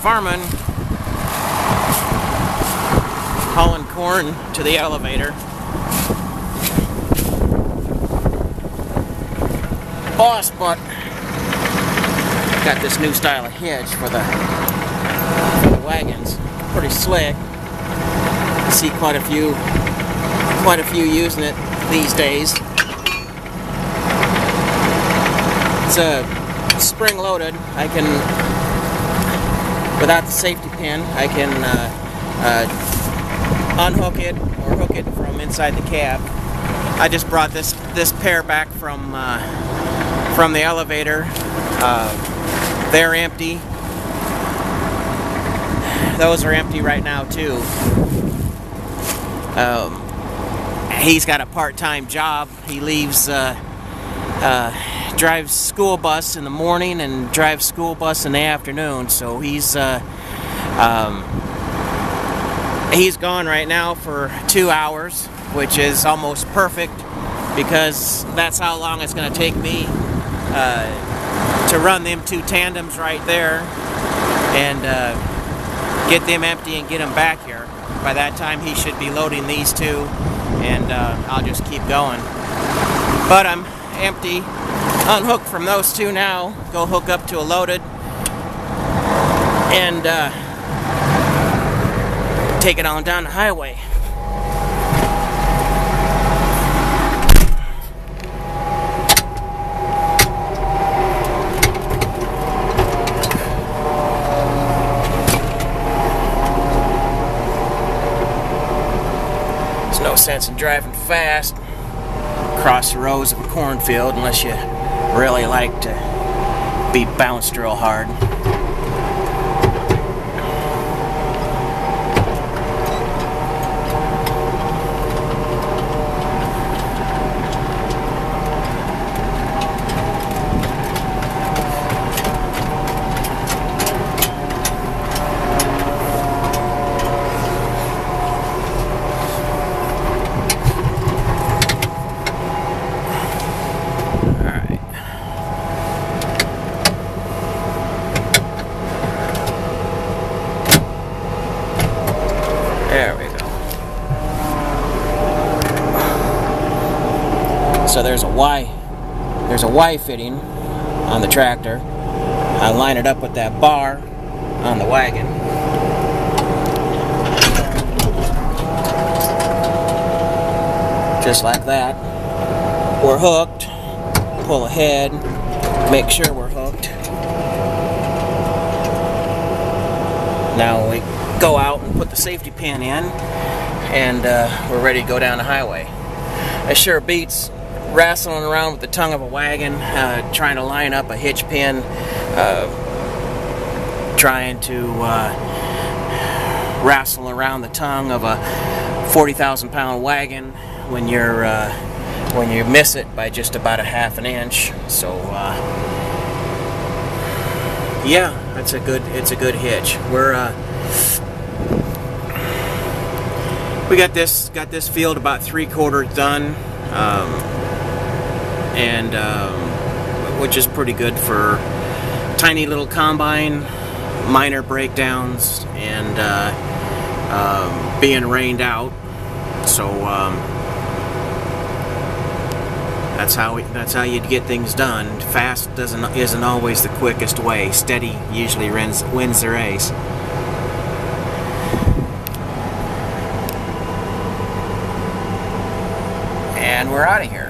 farming, hauling corn to the elevator. Boss, but got this new style of hitch for the wagons. Pretty slick. I see quite a few using it these days. It's spring loaded. I can, without the safety pin, I can unhook it or hook it from inside the cab. I just brought this pair back from the elevator. They're empty. Those are empty right now too. He's got a part-time job. He leaves, drives school bus in the morning and drives school bus in the afternoon. So he's gone right now for 2 hours, which is almost perfect because that's how long it's going to take me to run them 2 tandems right there and get them empty and get them back here. By that time he should be loading these 2 and I'll just keep going. But I'm empty, unhooked from those 2 now, go hook up to a loaded and take it on down the highway. No sense in driving fast across the rows of a cornfield unless you really like to be bounced real hard. There we go. So there's a Y fitting on the tractor. I line it up with that bar on the wagon. Just like that. We're hooked. Pull ahead. Make sure we're hooked. Now we go out and put the safety pin in, and we're ready to go down the highway. It sure beats wrestling around with the tongue of a wagon, trying to line up a hitch pin, trying to wrestle around the tongue of a 40,000-pound wagon when you miss it by just about a ½ an inch. So yeah, it's a good hitch. We got this field about 3/4 done, which is pretty good for tiny little combine, minor breakdowns, and being rained out. So that's how you'd get things done. Fast isn't always the quickest way. Steady usually wins the race. And we're out of here.